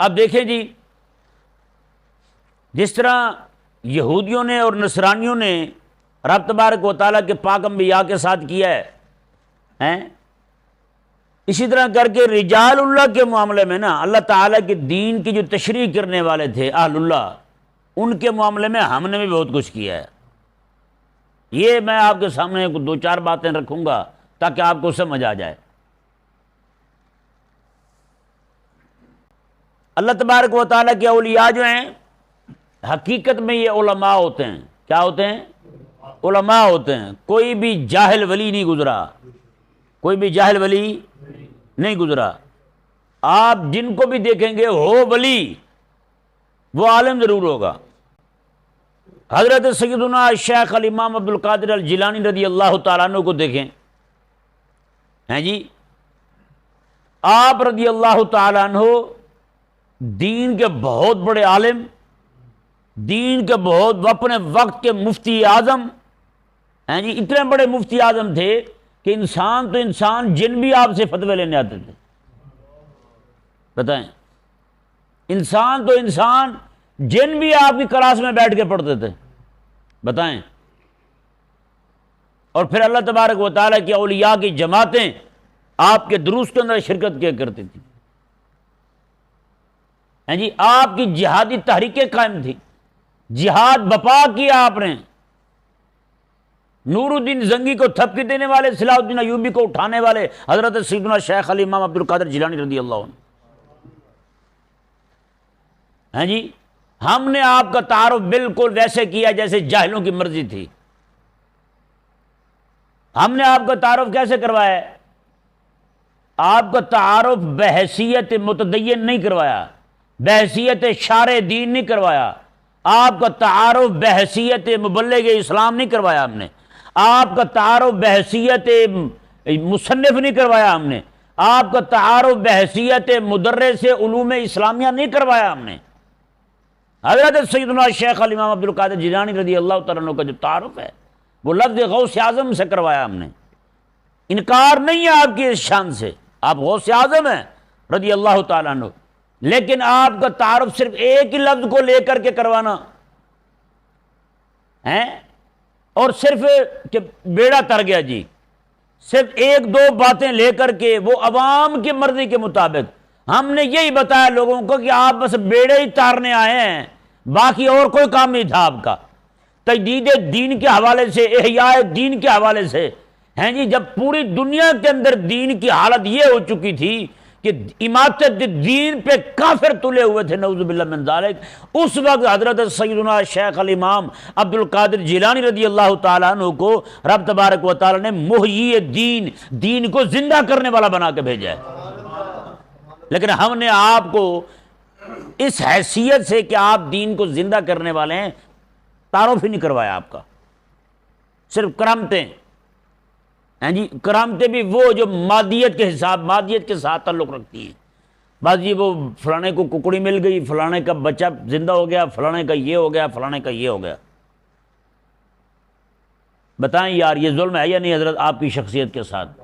اب دیکھیں جی، جس طرح یہودیوں نے اور نصرانیوں نے رب تبارک و تعالیٰ کے پاک انبیاء کے ساتھ کیا ہے، اسی طرح کر کے رجال اللہ کے معاملے میں نا اللہ تعالیٰ کے دین کی جو تشریح کرنے والے تھے اہل اللہ، ان کے معاملے میں ہم نے بھی بہت کچھ کیا ہے۔ یہ میں آپ کے سامنے دو چار باتیں رکھوں گا تاکہ آپ کو سمجھ آ جائے۔ اللہ تبارک و تعالیٰ کے اولیاء جو ہیں حقیقت میں یہ علماء ہوتے ہیں۔ کیا ہوتے ہیں؟ علماء ہوتے ہیں۔ کوئی بھی جاہل ولی نہیں گزرا، کوئی بھی جاہل ولی نہیں گزرا۔ آپ جن کو بھی دیکھیں گے ہو ولی، وہ عالم ضرور ہوگا۔ حضرت سیدنا شیخ الامام عبد القادر الجیلانی رضی اللہ تعالیٰ عنہ کو دیکھیں، ہیں جی، آپ رضی اللہ تعالیٰ عنہ دین کے بہت بڑے عالم، دین کے بہت اپنے وقت کے مفتی اعظم ہیں جی، اتنے بڑے مفتی اعظم تھے کہ انسان تو انسان، جن بھی آپ سے فتوے لینے آتے تھے۔ بتائیں، انسان تو انسان، جن بھی آپ کی کلاس میں بیٹھ کے پڑھتے تھے۔ بتائیں، اور پھر اللہ تبارک و تعالیٰ کی اولیاء کی جماعتیں آپ کے دروس کے اندر شرکت کیا کرتی تھی، ہیں جی، آپ کی جہادی تحریکیں قائم تھی، جہاد بپا کیا آپ نے۔ نور الدین زنگی کو تھپکی دینے والے، صلاح الدین ایوبی کو اٹھانے والے حضرت سیدنا شیخ الامام عبد القادر جیلانی رضی اللہ عنہ، ہیں جی۔ ہم نے آپ کا تعارف بالکل ویسے کیا جیسے جاہلوں کی مرضی تھی۔ ہم نے آپ کا تعارف کیسے کروایا ہے؟ آپ کا تعارف بحیثیت متدین نہیں کروایا، بحیثیت شارع دین نہیں کروایا، آپ کا تعارف بحیثیت مبلغ اسلام نہیں کروایا ہم نے، آپ کا تعارف بحیثیت مصنف نہیں کروایا ہم نے، آپ کا تعارف بحیثیت مدرس علوم اسلامیہ نہیں کروایا ہم نے۔ حضرت سیدنا شیخ الامام عبد القادر جیلانی رضی اللہ تعالیٰ عنہ کا جو تعارف ہے وہ لفظ غوث اعظم سے کروایا ہم نے۔ انکار نہیں ہے آپ کی اس شان سے، آپ غوث اعظم ہیں رضی اللہ تعالیٰ عنہ، لیکن آپ کا تعارف صرف ایک ہی لفظ کو لے کر کے کروانا ہے، اور صرف کہ بیڑا تر گیا جی، صرف ایک دو باتیں لے کر کے وہ عوام کی مرضی کے مطابق۔ ہم نے یہی بتایا لوگوں کو کہ آپ بس بیڑے ہی تارنے آئے ہیں، باقی اور کوئی کام نہیں تھا آپ کا۔ تجدید دین کے حوالے سے، احیاء دین کے حوالے سے، ہیں جی، جب پوری دنیا کے اندر دین کی حالت یہ ہو چکی تھی کہ امامت دین پہ کافر تلے ہوئے تھے، نعوذ باللہ من ذالک، اس وقت حضرت سیدنا شیخ الامام عبد القادر جیلانی رضی اللہ تعالیٰ عنہ کو رب تبارک و تعالیٰ نے محیی دین، دین کو زندہ کرنے والا بنا کے بھیجا ہے۔ لیکن ہم نے آپ کو اس حیثیت سے کہ آپ دین کو زندہ کرنے والے ہیں تعارف ہی نہیں کروایا آپ کا، صرف کرامتیں ہیں جی، کرامتیں بھی وہ جو مادیت کے حساب، مادیت کے ساتھ تعلق رکھتی ہیں۔ بس جی وہ فلانے کو ککڑی مل گئی، فلانے کا بچہ زندہ ہو گیا، فلانے کا یہ ہو گیا، فلانے کا یہ ہو گیا۔ بتائیں یار یہ ظلم ہے یا نہیں حضرت آپ کی شخصیت کے ساتھ؟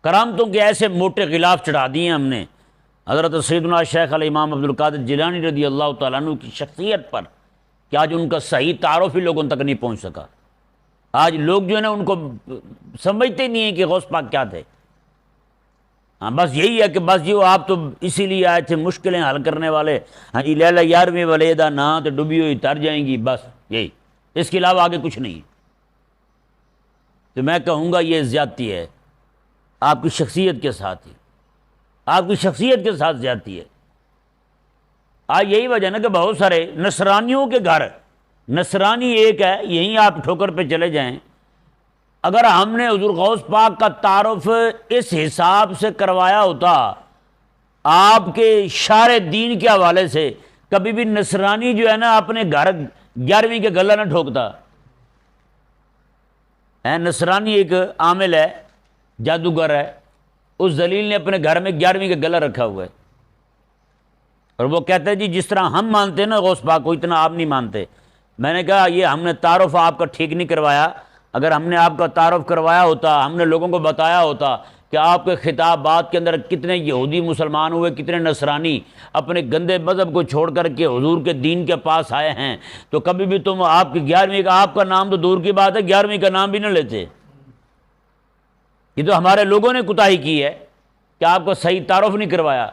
کرامتوں کے ایسے موٹے غلاف چڑھا دیے ہم نے حضرت سیدنا شیخ الامام عبد القادر جیلانی رضی اللہ تعالیٰ عنہ کی شخصیت پر کہ آج ان کا صحیح تعارف ہی لوگوں تک نہیں پہنچ سکا۔ آج لوگ جو ہے نا ان کو سمجھتے نہیں ہیں کہ غوث پاک کیا تھے۔ ہاں بس یہی ہے کہ بس جی آپ تو اسی لیے آئے تھے مشکلیں حل کرنے والے، ہاں جی لیلا یارویں ولیدہ نہ تو ڈوبی ہوئی تر جائیں گی، بس یہی، اس کے علاوہ آگے کچھ نہیں۔ تو میں کہوں گا یہ زیادتی ہے آپ کی شخصیت کے ساتھ ہی، آپ کی شخصیت کے ساتھ زیادتی ہے۔ آج یہی وجہ نا کہ بہت سارے نصرانیوں کے گھر، نصرانی ایک ہے، یہیں آپ ٹھوکر پہ چلے جائیں، اگر ہم نے حضور غوث پاک کا تعارف اس حساب سے کروایا ہوتا آپ کے شارع دین کے حوالے سے، کبھی بھی نصرانی جو ہے نا اپنے گھر 11ویں کے گلہ نہ ٹھوکتا ہے۔ نصرانی ایک عامل ہے، جادوگر ہے، اس ذلیل نے اپنے گھر میں 11ویں کا گلہ رکھا ہوا ہے، اور وہ کہتا ہے جی جس طرح ہم مانتے ہیں نا غوث پاک کو اتنا آپ نہیں مانتے۔ میں نے کہا یہ ہم نے تعارف آپ کا ٹھیک نہیں کروایا، اگر ہم نے آپ کا تعارف کروایا ہوتا، ہم نے لوگوں کو بتایا ہوتا کہ آپ کے خطابات کے اندر کتنے یہودی مسلمان ہوئے، کتنے نصرانی اپنے گندے مذہب کو چھوڑ کر کے حضور کے دین کے پاس آئے ہیں، تو کبھی بھی تم آپ کی 11ویں کا، آپ کا نام تو دور کی بات ہے، 11ویں کا نام بھی نہ لیتے۔ یہ تو ہمارے لوگوں نے کوتاہی کی ہے کہ آپ کو صحیح تعارف نہیں کروایا۔